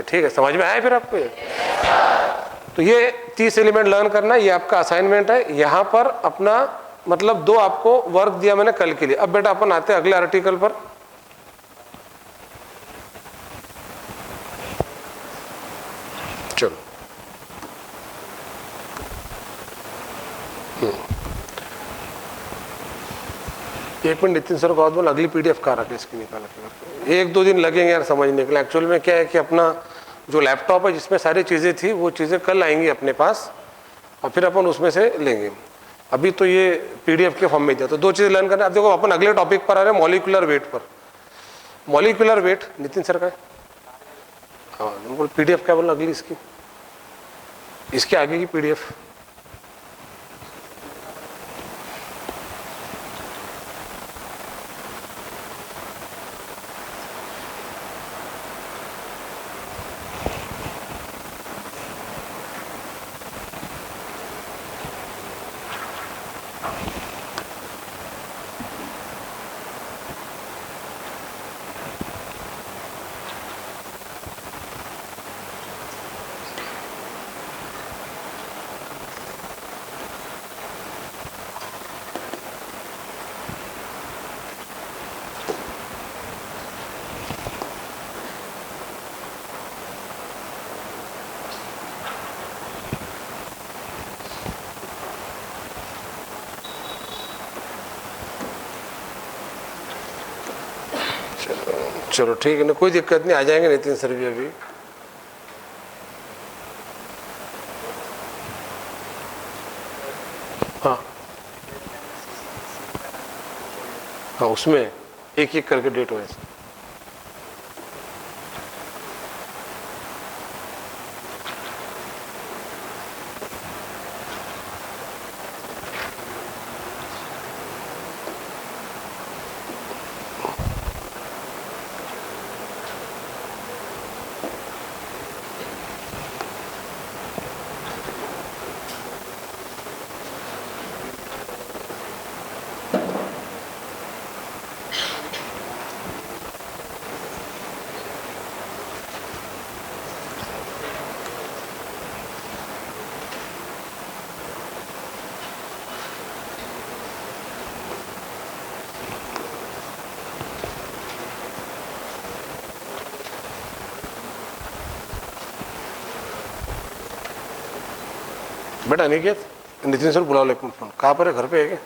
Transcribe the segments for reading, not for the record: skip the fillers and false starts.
ठीक है, समझ में आया फिर आपको ये? तो ये 30 एलिमेंट लर्न करना, ये आपका असाइनमेंट है। यहाँ पर अपना मतलब 2 आपको वर्क दिया मैंने कल के लिए। अब बेटा अपन आते हैं अगले आर्टिकल पर। चलो एक मिनट नितिन सर को बात बोल, अगली पीडीएफ कहाँ रखे इसकी निकाल के। 1-2 दिन लगेंगे यार समझने के लिए। एक्चुअल में क्या है कि अपना जो लैपटॉप है जिसमें सारी चीज़ें थी वो चीज़ें कल आएंगी अपने पास और फिर अपन उसमें से लेंगे। अभी तो ये पीडीएफ के फॉर्म में दिया। तो 2 चीज़ें लर्न करना। अब देखो अपन अगले टॉपिक पर आ रहे हैं, मॉलिक्यूलर वेट पर। मॉलिक्यूलर वेट नितिन सर का है, हाँ पीडीएफ क्या बोला अगली इसकी, इसके आगे की पीडीएफ। चलो ठीक है ना, कोई दिक्कत नहीं, आ जाएंगे नितिन सर भी अभी। हाँ हाँ उसमें एक एक करके डेट वाइज। बेटा अनिकेत, नितिन सर बुला लो एक मिनट। फोन कहाँ पर है, घर पे है क्या?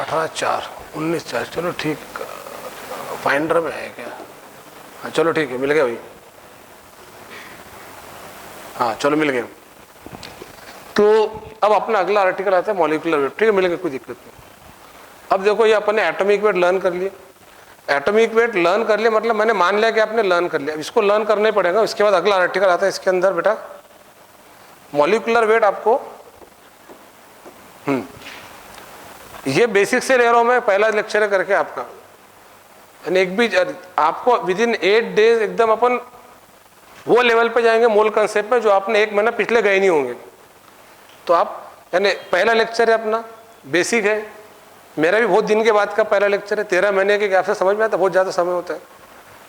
अठारह 4-19-4 चलो ठीक, फाइंडर में है क्या? हाँ चलो ठीक है, मिल गया भाई। हाँ चलो मिल गया। तो अब अपना अगला आर्टिकल आता है मॉलिक्यूलर वेट। ठीक है, मिलेगा, कोई दिक्कत नहीं। अब देखो ये अपन ने एटॉमिक वेट लर्न कर लिया। एटॉमिक वेट लर्न कर लिया मतलब मैंने मान लिया कि आपने लर्न कर लिया। इसको लर्न करना ही पड़ेगा। इसके बाद अगला आर्टिकल आता है, इसके अंदर बेटा मॉलिक्यूलर वेट आपको ये बेसिक से ले रहा हूं मैं, पहला लेक्चर करके आपका। एक भी आपको विद इन 8 डेज एकदम अपन वो लेवल पे जाएंगे मोल कंसेप्ट में जो आपने 1 महीना पिछले गए नहीं होंगे। तो आप यानी पहला लेक्चर है अपना बेसिक है। मेरा भी बहुत दिन के बाद का पहला लेक्चर है, 13 महीने के गैप से समझ में आता, बहुत ज़्यादा समय होता है।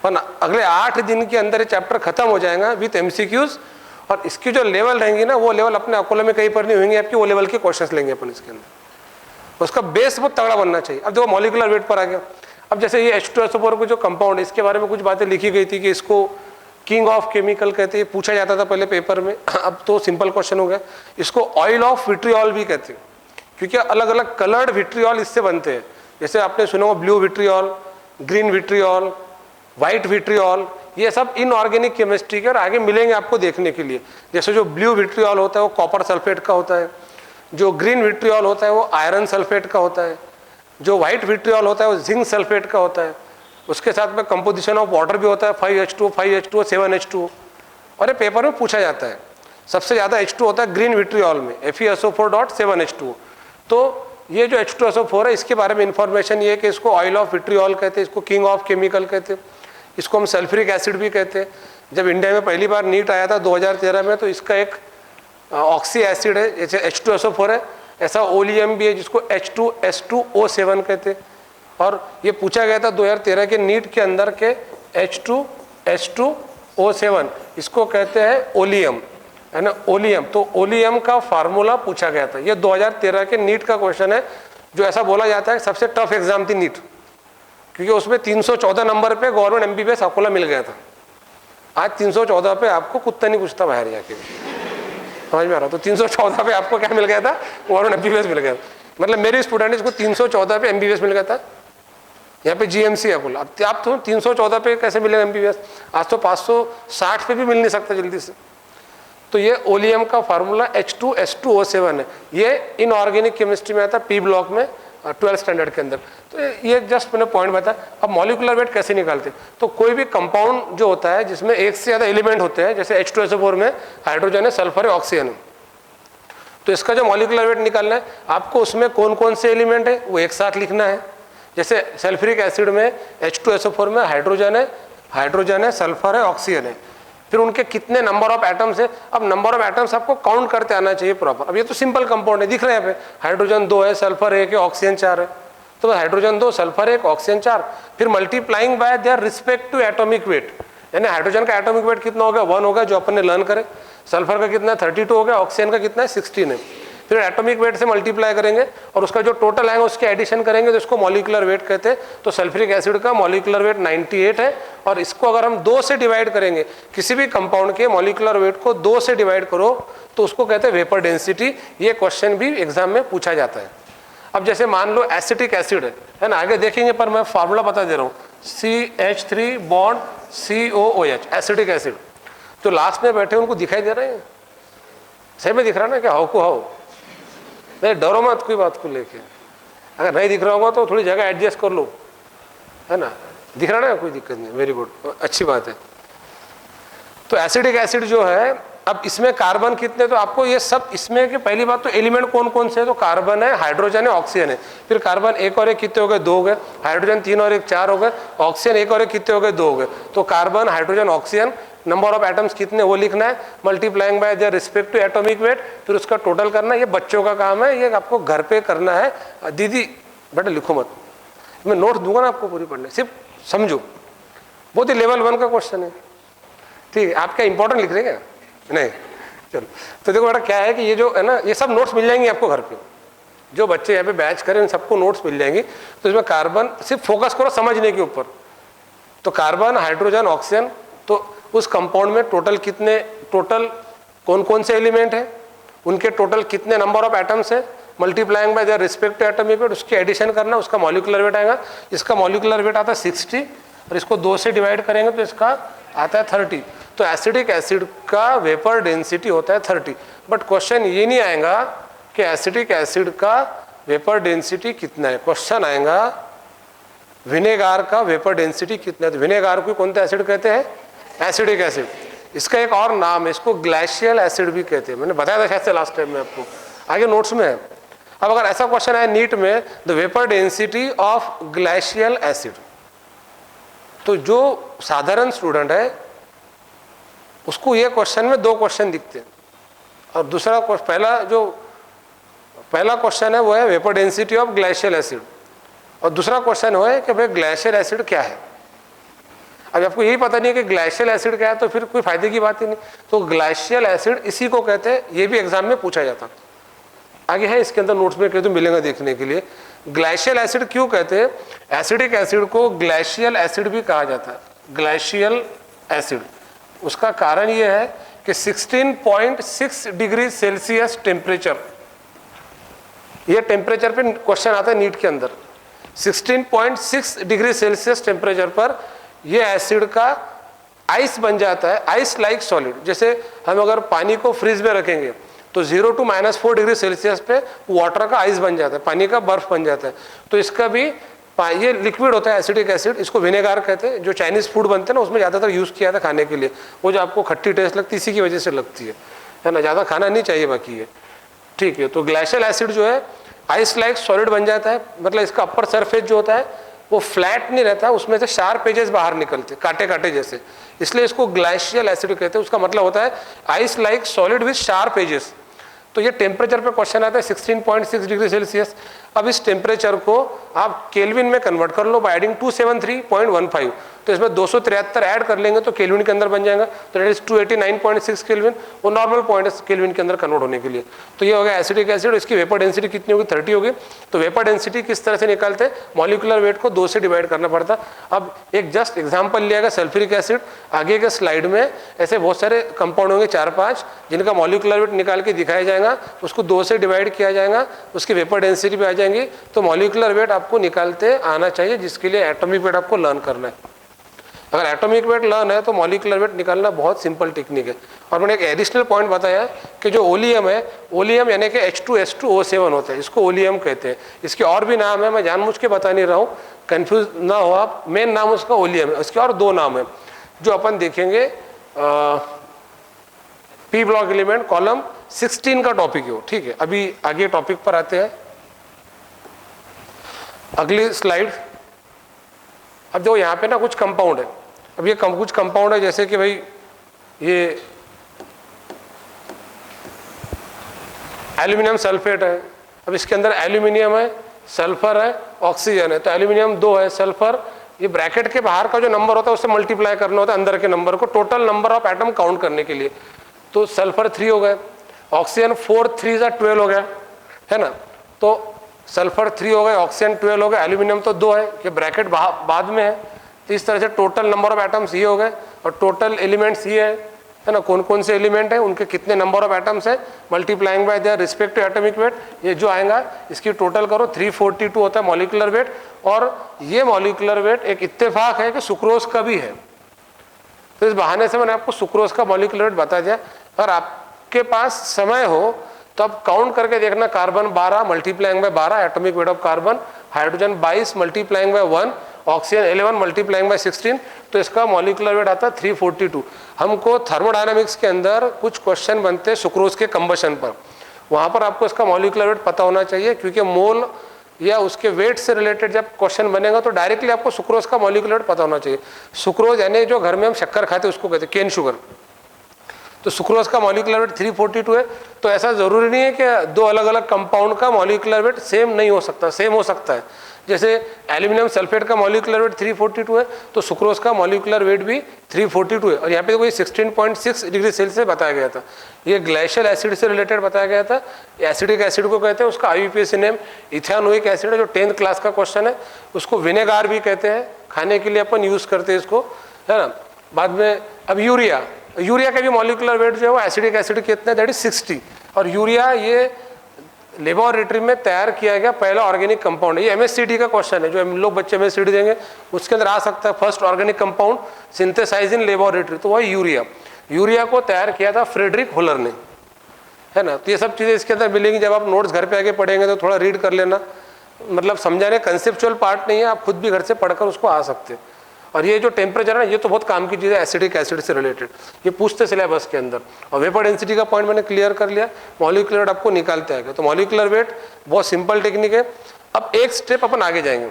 पर अगले 8 दिन के अंदर ये चैप्टर खत्म हो जाएगा विथ एमसीक्यूज। और इसकी जो लेवल रहेंगी ना वो लेवल अपने अकोले में कहीं पर नहीं होंगे आपकी, वो लेवल के क्वेश्चंस लेंगे अपन इसके अंदर। उसका बेस बहुत तगड़ा बनना चाहिए। अब देखो मॉलिक्यूलर वेट पर आ गया। अब जैसे ये H2SO4 को जो कंपाउंड है इसके बारे में कुछ बातें लिखी गई थी कि इसको किंग ऑफ केमिकल कहते हैं, पूछा जाता था पहले पेपर में। अब तो सिंपल क्वेश्चन हो गया। इसको ऑयल ऑफ विट्रियोल भी कहते हैं क्योंकि अलग अलग कलर्ड विट्रियोल इससे बनते हैं। जैसे आपने सुना होगा blue vitriol, green vitriol, white vitriol, ये सब इनऑर्गेनिक केमिस्ट्री के और आगे मिलेंगे आपको देखने के लिए। जैसे जो ब्लू विट्रियोल होता है वो कॉपर सल्फेट का होता है, जो ग्रीन विट्रियोल होता है वो आयरन सल्फेट का होता है, जो व्हाइट विट्रियोल होता है वो जिंक सल्फेट का होता है। उसके साथ में कंपोजिशन ऑफ वाटर भी होता है 5H2O, 5H2O, 7H2O। और ये पेपर में पूछा जाता है। सबसे ज़्यादा H2 होता है ग्रीन विट्रियोल में, FeSO4.7H2O। तो ये जो H2SO4 है इसके बारे में इंफॉर्मेशन ये है कि इसको ऑयल ऑफ विट्रियोल कहते हैं, इसको किंग ऑफ केमिकल कहते हैं, इसको हम सल्फ्यूरिक एसिड भी कहते हैं। जब इंडिया में पहली बार नीट आया था 2013 में तो इसका एक ऑक्सी एसिड है, जैसे H2SO4 है ऐसा ओलियम भी है जिसको H2S2O7 कहते हैं। और ये पूछा गया था 2013 के नीट के अंदर के H2H2O7, इसको कहते हैं ओलियम, है ना, ओलियम। तो ओलियम का फार्मूला पूछा गया था, ये 2013 के नीट का क्वेश्चन है, जो ऐसा बोला जाता है सबसे टफ एग्जाम थी नीट, क्योंकि उसमें 314 नंबर पे गवर्नमेंट MBBS अकोला मिल गया था। आज 314 पे आपको कुत्ता नहीं पूछता बाहर जाके, समझ में आ रहा? तो 314 पे आपको क्या मिल गया था? गवर्नमेंट MBBS मिल गया था। मतलब मेरी स्टूडेंट इसको 314 पे MBBS मिल गया था, यहाँ पे GMC अकोला। अब आप तो 314 पे कैसे मिलेगा MBBS? आज तो 560 पे भी मिल नहीं सकता जल्दी से। तो ये ओलियम का फार्मूला H2H2O7 है, ये इनऑर्गेनिक केमिस्ट्री में आता है P ब्लॉक में 12th स्टैंडर्ड के अंदर। तो ये जस्ट मैंने पॉइंट बताया। अब मॉलिक्यूलर वेट कैसे निकालते? तो कोई भी कंपाउंड जो होता है जिसमें एक से ज़्यादा एलिमेंट होते हैं, जैसे H2SO4 में हाइड्रोजन है, सल्फर है, ऑक्सीजन है, तो इसका जो मॉलिक्यूलर वेट निकालना है आपको, उसमें कौन कौन से एलिमेंट है वो एक साथ लिखना है। जैसे सल्फ्यूरिक एसिड में H2SO4 में हाइड्रोजन है, सल्फर है, ऑक्सीजन है, फिर उनके कितने नंबर ऑफ एटम्स है। अब नंबर ऑफ एटम्स आपको काउंट करते आना चाहिए प्रॉपर। अब ये तो सिंपल कंपाउंड है, दिख रहे हैं यहाँ पे, हाइड्रोजन 2 है, सल्फर 1 है, ऑक्सीजन 4 है, तो हाइड्रोजन 2, सल्फर 1, ऑक्सीजन 4, फिर multiplying by their respective atomic weight, यानी हाइड्रोजन का एटॉमिक वेट कितना हो गया? 1 हो गया, जो अपन ने लर्न करे। सल्फर का कितना है? 32 हो गया। ऑक्सीजन का कितना है? 16 है। फिर एटॉमिक वेट से मल्टीप्लाई करेंगे और उसका जो टोटल आएगा उसके एडिशन करेंगे, तो इसको मॉलिक्यूलर वेट कहते हैं। तो सल्फ्यूरिक एसिड का मॉलिक्यूलर वेट 98 है, और इसको अगर हम 2 से डिवाइड करेंगे, किसी भी कंपाउंड के मॉलिक्यूलर वेट को 2 से डिवाइड करो तो उसको कहते हैं वेपर डेंसिटी। ये क्वेश्चन भी एग्जाम में पूछा जाता है। अब जैसे मान लो एसिटिक एसिड है ना, आगे देखेंगे, पर मैं फार्मूला बता दे रहा हूँ, CH3 bond COOH, acetic acid. तो लास्ट में बैठे उनको दिखाई दे रहे हैं? सही में दिख रहा है ना? क्या हाउ को हाउ? नहीं, डरो मत कोई बात को लेके। अगर नहीं दिख रहा होगा तो थोड़ी जगह एडजस्ट कर लो, है ना? दिख रहा है ना? कोई दिक्कत नहीं, वेरी गुड, अच्छी बात है। तो एसिडिक एसिड जो है, अब इसमें कार्बन कितने, तो आपको ये सब इसमें कि पहली बात तो एलिमेंट कौन कौन से है, तो कार्बन है, हाइड्रोजन है, ऑक्सीजन है। फिर कार्बन 1 और 1 कितने हो गए? 2 हो गए। हाइड्रोजन 3 और 1 4 हो गए। ऑक्सीजन 1 और 1 कितने हो गए? 2 हो गए। तो carbon, hydrogen, oxygen, number of atoms कितने वो लिखना है, multiplying by their respective atomic weight, फिर उसका टोटल करना। ये बच्चों का काम है, ये आपको घर पे करना है। दीदी बेटा लिखो मत, मैं नोट दूंगा ना आपको पूरी पढ़ने, सिर्फ समझो। बहुत ही लेवल 1 का क्वेश्चन है, ठीक है? आप क्या इंपॉर्टेंट लिख रहे हैं क्या? नहीं, चलो। तो देखो बेटा क्या है कि ये जो है ना, ये सब नोट्स मिल जाएंगे आपको घर पे, जो बच्चे यहाँ पे बैच करें उन सबको नोट्स मिल जाएंगी। तो इसमें कार्बन, सिर्फ फोकस करो समझने के ऊपर। तो कार्बन, हाइड्रोजन, ऑक्सीजन, तो उस कंपाउंड में टोटल कितने, टोटल कौन कौन से एलिमेंट है, उनके टोटल कितने नंबर ऑफ एटम्स है, multiplying by their respective atomic weight, उसके एडिशन करना, उसका मॉलिक्यूलर वेट आएगा। इसका मॉलिक्यूलर वेट आता है 60, और इसको 2 से डिवाइड करेंगे तो इसका आता है 30। तो एसिडिक एसिड का वेपर डेंसिटी होता है 30। बट क्वेश्चन ये नहीं आएगा कि एसिडिक एसिड का वेपर डेंसिटी कितना है, क्वेश्चन आएगा विनेगार का वेपर डेंसिटी कितना है। तो विनेगार को कौन सा एसिड कहते हैं? Acidic acid. इसका एक और नाम है, इसको ग्लेशियल एसिड भी कहते हैं, मैंने बताया था शायद से लास्ट टाइम में आपको, आगे नोट्स में है। अब अगर ऐसा क्वेश्चन है नीट में, the vapour density of glacial acid, तो जो साधारण स्टूडेंट है उसको ये क्वेश्चन में 2 क्वेश्चन दिखते हैं, और दूसरा पहला क्वेश्चन है वो है vapour density of glacial acid, और दूसरा क्वेश्चन वो है कि भाई ग्लेशियल एसिड क्या है। अब आपको यही पता नहीं है कि ग्लेशियल एसिड क्या है, तो फिर कोई फायदे की बात ही नहीं। तो ग्लेशियल एसिड इसी को कहते हैं, ये भी एग्जाम में पूछा जाता। आगे है इसके अंदर नोट्स में कहते तो मिलेगा देखने के लिए। ग्लेशियल एसिड क्यों कहते हैं? एसिडिक एसिड को ग्लेशियल एसिड भी कहा जाता है, ग्लेशियल एसिड। उसका कारण ये है कि 16.6 डिग्री सेल्सियस टेम्परेचर, ये टेम्परेचर पे क्वेश्चन आता है नीट के अंदर। 16.6 डिग्री सेल्सियस टेम्परेचर पर ये एसिड का आइस बन जाता है, आइस लाइक सॉलिड। जैसे हम अगर पानी को फ्रीज में रखेंगे तो 0 to -4 डिग्री सेल्सियस पे वाटर का आइस बन जाता है, पानी का बर्फ बन जाता है। तो इसका भी ये लिक्विड होता है एसिडिक एसिड, इसको विनेगार कहते हैं। जो चाइनीज फूड बनते हैं ना उसमें ज़्यादातर यूज़ किया था खाने के लिए, वो जो आपको खट्टी टेस्ट लगती है इसी की वजह से लगती है ना, ज़्यादा खाना नहीं चाहिए बाकी है, ठीक है। तो ग्लेशियल एसिड जो है आइस लाइक सॉलिड बन जाता है, मतलब इसका अपर सरफेस जो होता है वो फ्लैट नहीं रहता, उसमें से शार्प एजेस बाहर निकलते, कांटे कांटे जैसे, इसलिए इसको ग्लेशियल एसिड कहते हैं। उसका मतलब होता है ice like solid with sharp edges. तो ये टेम्परेचर पे क्वेश्चन आता है 16.6 डिग्री सेल्सियस। अब इस टेम्परेचर को आप केल्विन में कन्वर्ट कर लो बाय एडिंग 273.15, तो इसमें 273 ऐड कर लेंगे तो केल्विन के अंदर बन जाएगा, तो दैट इज 289.6 केल्विन, वो नॉर्मल पॉइंट है केल्विन के अंदर कन्वर्ट होने के लिए। तो ये हो गया एसिडिक एसिड, इसकी वेपर डेंसिटी कितनी होगी 30 होगी। तो वेपर डेंसिटी किस तरह से निकालते हैं, मॉलिक्यूलर वेट को 2 से डिवाइड करना पड़ता। अब एक जस्ट एग्जाम्पल लिया गया सल्फ्यूरिक एसिड, आगे के स्लाइड में ऐसे बहुत सारे कंपाउंड होंगे 4-5 जिनका मॉलिक्यूलर वेट निकाल के दिखाया जाएगा, उसको 2 से डिवाइड किया जाएगा, उसकी वेपर डेंसिटी भी आ जाएंगी। तो मॉलिक्यूलर वेट आपको निकालते आना चाहिए, जिसके लिए एटॉमिक वेट आपको लर्न करना है। अगर एटॉमिक वेट लर्न है तो मॉलिक्यूलर वेट निकालना बहुत सिंपल टेक्निक है। और मैंने एक एडिशनल पॉइंट बताया कि जो ओलियम है, ओलियम यानी कि H2SO7 होता है, इसको ओलियम कहते हैं। इसके और भी नाम है, मैं जानबूझ के बता नहीं रहा हूँ, कंफ्यूज ना हो आप। मेन नाम उसका ओलियम है, इसके और 2 नाम है जो अपन देखेंगे। पी ब्लॉक एलिमेंट कॉलम 16 का टॉपिक है वो, ठीक है। अभी आगे टॉपिक पर आते हैं, अगली स्लाइड। अब देखो यहाँ पे ना कुछ कंपाउंड है, अब ये कुछ कंपाउंड है, जैसे कि भाई ये एल्यूमिनियम सल्फेट है। अब इसके अंदर एल्यूमिनियम है, सल्फर है, ऑक्सीजन है। तो एल्यूमिनियम 2 है, सल्फर, ये ब्रैकेट के बाहर का जो नंबर होता है उससे मल्टीप्लाई करना होता है अंदर के नंबर को, total number of atom count करने के लिए। तो सल्फर 3 हो गए, ऑक्सीजन 4 3 12 हो गया, है ना। तो सल्फर 3 हो गए, ऑक्सीजन 12 हो गए, एल्यूमिनियम तो 2 है, ये ब्रैकेट बाद में है। तो इस तरह से टोटल नंबर ऑफ एटम्स ये हो गए, और टोटल एलिमेंट्स ये है ना, कौन कौन से एलिमेंट है, उनके कितने नंबर ऑफ एटम्स है, multiplying by their respective atomic weight, ये जो आएगा इसकी टोटल करो 342 होता है मॉलिक्यूलर वेट। और ये मॉलिक्यूलर वेट एक इत्तेफाक है कि सुक्रोज का भी है, तो इस बहाने से मैंने आपको सुक्रोज का मॉलिक्यूलर वेट बता दिया। और आपके पास समय हो तो आप काउंट करके देखना, carbon 12 multiplying by 12 atomic weight of carbon, hydrogen 22 multiplying by 1, oxygen 11 multiplying by 16, तो इसका मॉलिक्यूलर वेट आता है 342। हमको थर्मोडायनामिक्स के अंदर कुछ क्वेश्चन बनते हैं सुक्रोज के कंबशन पर, वहाँ पर आपको इसका मॉलिक्यूलर वेट पता होना चाहिए, क्योंकि मोल या उसके वेट से रिलेटेड जब क्वेश्चन बनेगा तो डायरेक्टली आपको सुक्रोज का मॉलिक्यूलर वेट पता होना चाहिए। सुक्रोज यानी जो घर में हम शक्कर खाते हैं उसको कहते हैं केन शुगर, तो सुक्रोज का मॉलिक्यूलर वेट 342 है। तो ऐसा ज़रूरी नहीं है कि 2 अलग अलग कंपाउंड का मॉलिक्यूलर वेट सेम नहीं हो सकता, सेम हो सकता है। जैसे एल्यूमिनियम सल्फेट का मॉलिक्यूलर वेट 342 है, तो सुक्रोज का मॉलिक्यूलर वेट भी 342 है। और यहाँ पे कोई 16.6 डिग्री सेल्सियस बताया गया था, ये ग्लेशियल एसिड से रिलेटेड बताया गया था। एसिडिक एसिड को कहते हैं, उसका IUPAC नेम इथेनोइक एसिड है, जो 10th क्लास का क्वेश्चन है। उसको विनेगार भी कहते हैं, खाने के लिए अपन यूज़ करते हैं इसको, है ना। बाद में अब यूरिया का भी मॉलिक्यूलर वेट जो है वो एसिडिक एसिड कितना है, दैट इज 60। और यूरिया ये लेबोरेटरी में तैयार किया गया पहला ऑर्गेनिक कंपाउंड है। ये MSCD का क्वेश्चन है, जो हम लोग बच्चे MSCD देंगे उसके अंदर आ सकता है, first organic compound synthesise in laboratory, तो वही यूरिया को तैयार किया था फ्रेडरिक हुलर ने, है ना। तो ये सब चीज़ें इसके अंदर मिलेंगी, जब आप नोट्स घर पे आके पढ़ेंगे तो थोड़ा रीड कर लेना, मतलब समझाने कंसेप्चुअल पार्ट नहीं है, आप खुद भी घर से पढ़कर उसको आ सकते हैं। और ये जो टेम्परेचर है ना, ये तो बहुत काम की चीज़ है एसिडिक एसिड से रिलेटेड, ये पूछते सिलेबस के अंदर। और वेपर डेंसिटी का पॉइंट मैंने क्लियर कर लिया, मॉलिक्यूलर वेट आपको निकालते आएगा। तो मॉलिक्यूलर वेट बहुत सिंपल टेक्निक है। अब एक स्टेप अपन आगे जाएंगे।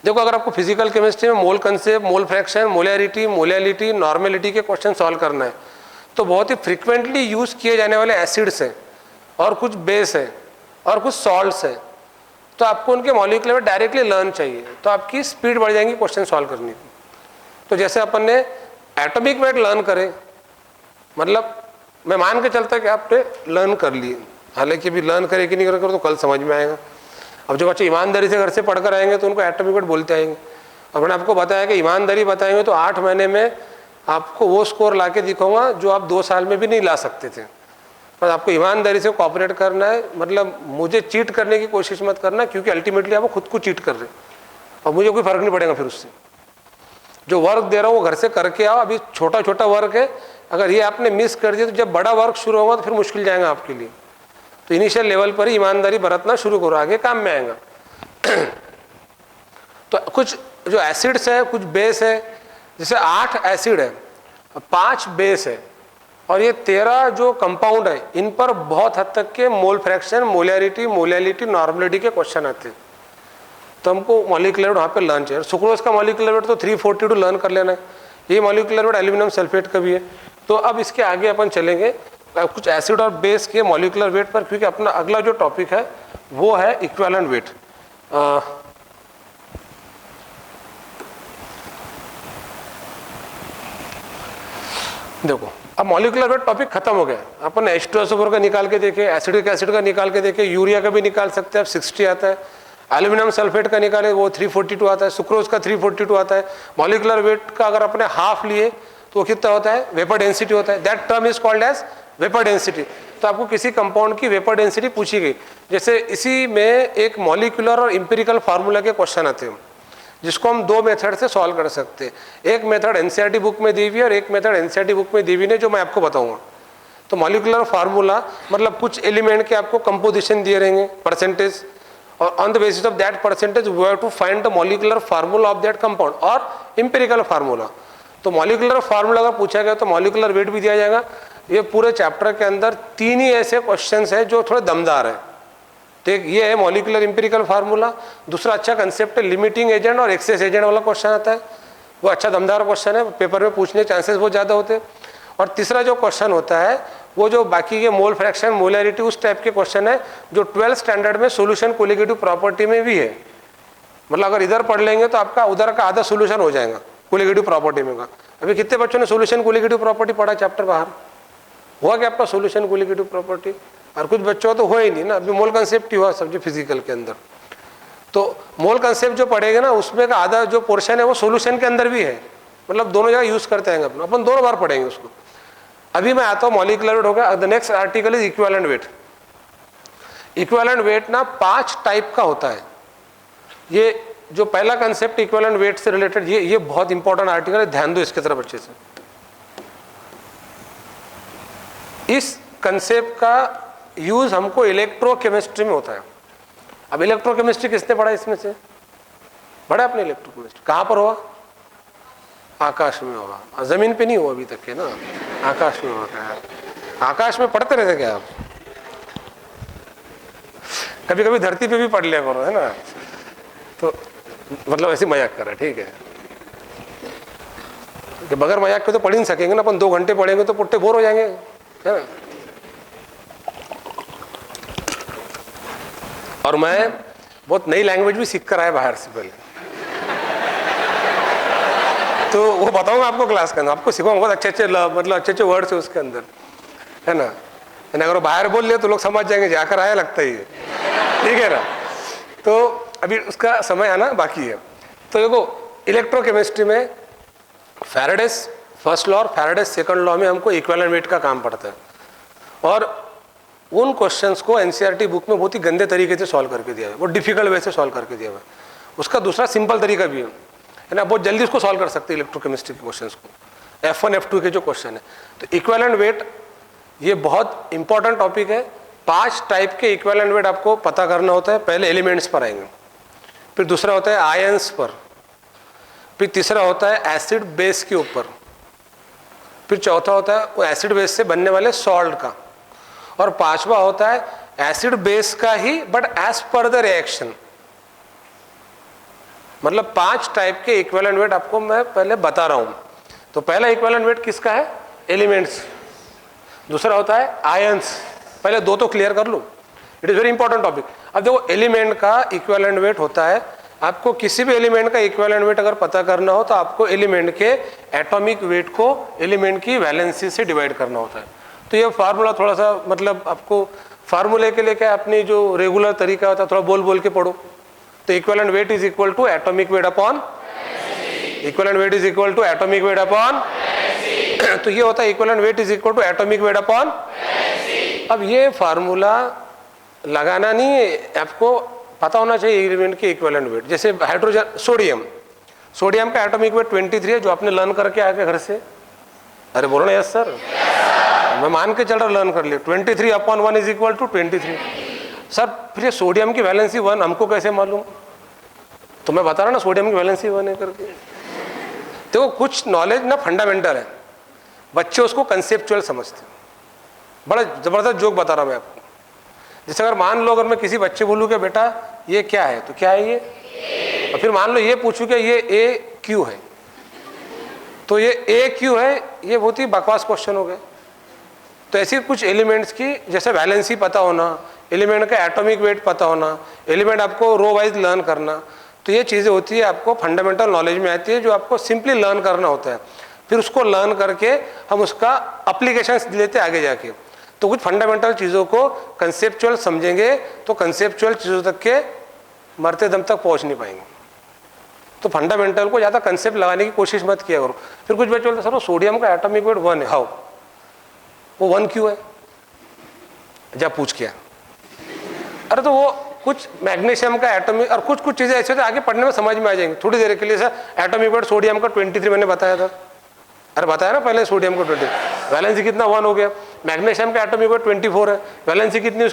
देखो, अगर आपको फिजिकल केमिस्ट्री में मोल concept, mole fraction, molarity, molality, normality के क्वेश्चन सॉल्व करना है, तो बहुत ही फ्रिक्वेंटली यूज किए जाने वाले एसिड्स हैं, और कुछ बेस है, और कुछ सॉल्ट्स है, तो आपको उनके मॉलिक्यूलर वेट डायरेक्टली लर्न चाहिए, तो आपकी स्पीड बढ़ जाएगी क्वेश्चन सॉल्व करने की। तो जैसे अपन ने एटॉमिक वेट लर्न करे, मतलब मैं मान के चलता कि आपने लर्न कर लिए, हालांकि अभी लर्न करे कि नहीं करे तो कल समझ में आएगा। अब जो बच्चे ईमानदारी से घर से पढ़कर आएंगे तो उनको एटॉमिक वेट बोलते आएंगे। अब मैंने आपको बताया कि ईमानदारी बताएंगे तो 8 महीने में आपको वो स्कोर ला के दिखाऊंगा जो आप 2 साल में भी नहीं ला सकते थे। पर आपको ईमानदारी से कोऑपरेट करना है, मतलब मुझे चीट करने की कोशिश मत करना, क्योंकि अल्टीमेटली आप खुद को चीट कर रहे हैं और मुझे कोई फर्क नहीं पड़ेगा फिर उससे। जो वर्क दे रहा हूँ वो घर से करके आओ। अभी छोटा छोटा वर्क है, अगर ये आपने मिस कर दिया तो जब बड़ा वर्क शुरू होगा तो फिर मुश्किल जाएगा आपके लिए। तो इनिशियल लेवल पर ही ईमानदारी बरतना शुरू करो, आगे काम में आएगा। तो कुछ जो एसिड्स है, कुछ बेस है, जैसे 8 एसिड है, 5 बेस है, और ये 13 जो कंपाउंड है, इन पर बहुत हद तक के mole fraction, molarity, molality, normality के क्वेश्चन आते हैं। तो हमको मॉलिक्यूलर वेट वहाँ पे लर्न चाहिए। सुक्रोज का मॉलिक्यूलर वेट तो 342 लर्न कर लेना है। ये मॉलिक्यूलर वेट एल्यूमिनियम सल्फेट का भी है। तो अब इसके आगे अपन चलेंगे कुछ एसिड और बेस के मॉलिक्यूलर वेट पर, क्योंकि अपना अगला जो टॉपिक है वो है इक्विवेलेंट वेट। देखो अब मॉलिक्यूलर वेट टॉपिक खत्म हो गया। अपन H2SO4 का निकाल के देखे, एसिडिक एसिड का निकाल के देखे, यूरिया का भी निकाल सकते हैं, अब 60 आता है। एल्यूमिनियम सल्फेट का निकाले वो 342 आता है, सुक्रोज का 342 आता है। मॉलिक्यूलर वेट का अगर अपने हाफ लिए तो कितना होता है, वेपर डेंसिटी होता है। That term is called as vapour density. तो आपको किसी कंपाउंड की वेपर डेंसिटी पूछी गई, जैसे इसी में एक मॉलिक्यूलर और इंपेरिकल फार्मूला के क्वेश्चन आते हैं जिसको हम दो मेथड से सॉल्व कर सकते हैं। एक मेथड एनसीईआरटी बुक में दी हुई है और एक मेथड एनसीईआरटी बुक में दी हुई है जो मैं आपको बताऊंगा। तो मॉलिक्यूलर फार्मूला मतलब कुछ एलिमेंट के आपको कंपोजिशन दिए रहेंगे, परसेंटेज, और on the basis of that percentage we have to find the molecular formula of that compound और इंपेरिकल फार्मूला। तो मॉलिक्यूलर फार्मूला अगर पूछा गया तो मॉलिक्यूलर वेट भी दिया जाएगा। ये पूरे चैप्टर के अंदर 3 ही ऐसे क्वेश्चंस हैं जो थोड़े दमदार है। तो एक ये है मॉलिक्यूलर इंपेरिकल फार्मूला, दूसरा अच्छा कंसेप्ट है लिमिटिंग एजेंट और एक्सेस एजेंट वाला क्वेश्चन आता है, वो अच्छा दमदार क्वेश्चन है, पेपर में पूछने के चांसेस बहुत ज़्यादा होते हैं। और तीसरा जो क्वेश्चन होता है वो जो बाकी के मोल फ्रैक्शन, मोलैरिटी, उस टाइप के क्वेश्चन है जो 12th स्टैंडर्ड में सोल्यूशन कोलिगेटिव प्रॉपर्टी में भी है। मतलब अगर इधर पढ़ लेंगे तो आपका उधर का आधा सोल्यूशन हो जाएगा कोलिगेटिव प्रॉपर्टी में का। अभी कितने बच्चों ने सोल्यूशन कोलिगेटिव प्रॉपर्टी पढ़ा चैप्टर बाहर? हुआ क्या आपका सोल्यूशन कोलिगेटिव प्रॉपर्टी? और कुछ बच्चों तो हो ही नहीं ना, अभी मोल कंसेप्ट ही हुआ सब्जेक्ट फिजिकल के अंदर। तो मोल कंसेप्ट जो पढ़ेगा ना उसमें का आधा जो पोर्शन है वो सोल्यूशन के अंदर भी है, मतलब दोनों जगह यूज करते हैं अपन दोनों बार पढ़ेंगे उसको। अभी मैं आता हूँ मॉलिक्यूलर वेट हो गया। The next article is equivalent weight. Equivalent weight ना 5 टाइप का होता है। ये जो पहला कंसेप्ट इक्विवेलेंट वेट से रिलेटेड, ये बहुत इंपॉर्टेंट आर्टिकल है, ध्यान दो इसके तरफ अच्छे से। इस कंसेप्ट का यूज हमको इलेक्ट्रोकेमिस्ट्री में होता है। अब इलेक्ट्रोकेमिस्ट्री किसने पढ़ा इसमें से? पढ़ा आपने इलेक्ट्रोकेमिस्ट्री? कहाँ पर हुआ? आकाश में होगा, जमीन पे नहीं हुआ अभी तक के ना, आकाश में होगा। आकाश में पढ़ते रहते क्या आप? कभी कभी धरती पे भी पढ़ लिया करो, है ना। तो मतलब ऐसे मजाक कर रहा है, ठीक है, कि बगैर मजाक के तो पढ़ ही नहीं सकेंगे ना अपन। 2 घंटे पढ़ेंगे तो पुट्टे बोर हो जाएंगे, है ना। और मैं बहुत नई लैंग्वेज भी सीख कर आया बाहर से पहले, तो वो बताऊंगा आपको क्लास के अंदर, आपको सिखाऊंगा बहुत अच्छे मतलब अच्छे वर्ड्स है उसके अंदर, है ना। अगर वो बाहर बोल लिया तो लोग समझ जाएंगे जाकर आया लगता ही है, ठीक है ना। तो अभी उसका समय आना बाकी है। तो देखो इलेक्ट्रोकेमिस्ट्री में फैराडेस फर्स्ट लॉ और फैराडेस सेकंड लॉ में हमको इक्विवेलेंट वेट का काम पड़ता है। और उन क्वेश्चंस को एनसीईआरटी बुक में बहुत ही गंदे तरीके से सॉल्व करके दिया है, वो डिफिकल्ट वे से सॉल्व करके दिया हुआ है। उसका दूसरा सिंपल तरीका भी है ना, बहुत जल्दी उसको सॉल्व कर सकते हैं इलेक्ट्रोकेमिस्ट्री के क्वेश्चंस को, F1 F2 के जो क्वेश्चन है। तो इक्विवेलेंट वेट ये बहुत इंपॉर्टेंट टॉपिक है। 5 टाइप के इक्विवेलेंट वेट आपको पता करना होता है। पहले एलिमेंट्स पर आएंगे, फिर दूसरा होता है आयंस पर, फिर तीसरा होता है एसिड बेस के ऊपर, फिर चौथा होता है वो एसिड बेस से बनने वाले सॉल्ट का, और 5वां होता है एसिड बेस का ही but as per the reaction. मतलब 5 टाइप के इक्विवेलेंट वेट आपको मैं पहले बता रहा हूं। तो पहला इक्विवेलेंट वेट किसका है? एलिमेंट्स। दूसरा होता है आयंस। पहले 2 तो क्लियर कर लो, it is very important topic. अब देखो एलिमेंट का इक्विवेलेंट वेट होता है, आपको किसी भी एलिमेंट का इक्विवेलेंट वेट अगर पता करना हो तो आपको एलिमेंट के एटॉमिक वेट को एलिमेंट की वैलेंसी से डिवाइड करना होता है। तो ये फार्मूला थोड़ा सा मतलब आपको फार्मूले के लिए क्या अपनी जो रेगुलर तरीका होता है थोड़ा बोल बोल के पढ़ो। तो equivalent weight is equal to atomic weight upon, equivalent weight is equal to atomic weight upon. तो ये होता है equivalent weight is equal to atomic weight upon. अब ये फार्मूला लगाना नहीं है, आपको पता होना चाहिए एलिमेंट के इक्विवेलेंट वेट। जैसे हाइड्रोजन, सोडियम का एटॉमिक वेट 23 है, जो आपने लर्न करके आके घर से। अरे बोलो ना यस सर, मैं मान के चल रहा लर्न कर लिया। 23 upon 1 is equal to 23। Sir फिर सोडियम की वैलेंसी 1 हमको कैसे मालूम? तो मैं बता रहा ना सोडियम की वैलेंसी 1 है करके। देखो कुछ नॉलेज ना फंडामेंटल है, बच्चे उसको कंसेप्चुअल समझते हैं। बड़ा जबरदस्त जोक बता रहा मैं आपको। जैसे अगर मान लो अगर मैं किसी बच्चे बोलूँ कि बेटा ये क्या है, तो क्या है ये, और फिर मान लो ये पूछूं कि ये ए क्यू है, तो ये ए क्यू है, ये बहुत ही बकवास क्वेश्चन हो गए। तो ऐसी कुछ एलिमेंट्स की जैसे वैलेंसी पता होना एलिमेंट का एटॉमिक वेट पता होना, एलिमेंट आपको रो वाइज लर्न करना, तो ये चीज़ें होती है आपको फंडामेंटल नॉलेज में आती है जो आपको सिंपली लर्न करना होता है। फिर उसको लर्न करके हम उसका अप्लीकेशंस लेते आगे जाके। तो कुछ फंडामेंटल चीज़ों को कंसेप्चुअल समझेंगे तो कंसेप्चुअल चीज़ों तक के मरते दम तक पहुंच नहीं पाएंगे। तो फंडामेंटल को ज़्यादा कंसेप्ट लगाने की कोशिश मत किया करो। फिर कुछ बच्चे बोलते सर वो सोडियम का एटॉमिक वेट 1 है, हाउ वो 1 क्यों है, जब पूछ किया। अरे तो वो कुछ मैग्नीशियम का एटॉमिक और कुछ चीज़ें ऐसे होती आगे पढ़ने में समझ में आ जाएंगी। थोड़ी देर के लिए सर एटॉमिक वेट सोडियम का 23 मैंने बताया था, अरे बताया ना पहले सोडियम को 20, वैलेंसी कितना 1 हो गया। मैग्नीशियम का एटॉमिक वेट 24 है, वैलेंसी कितनी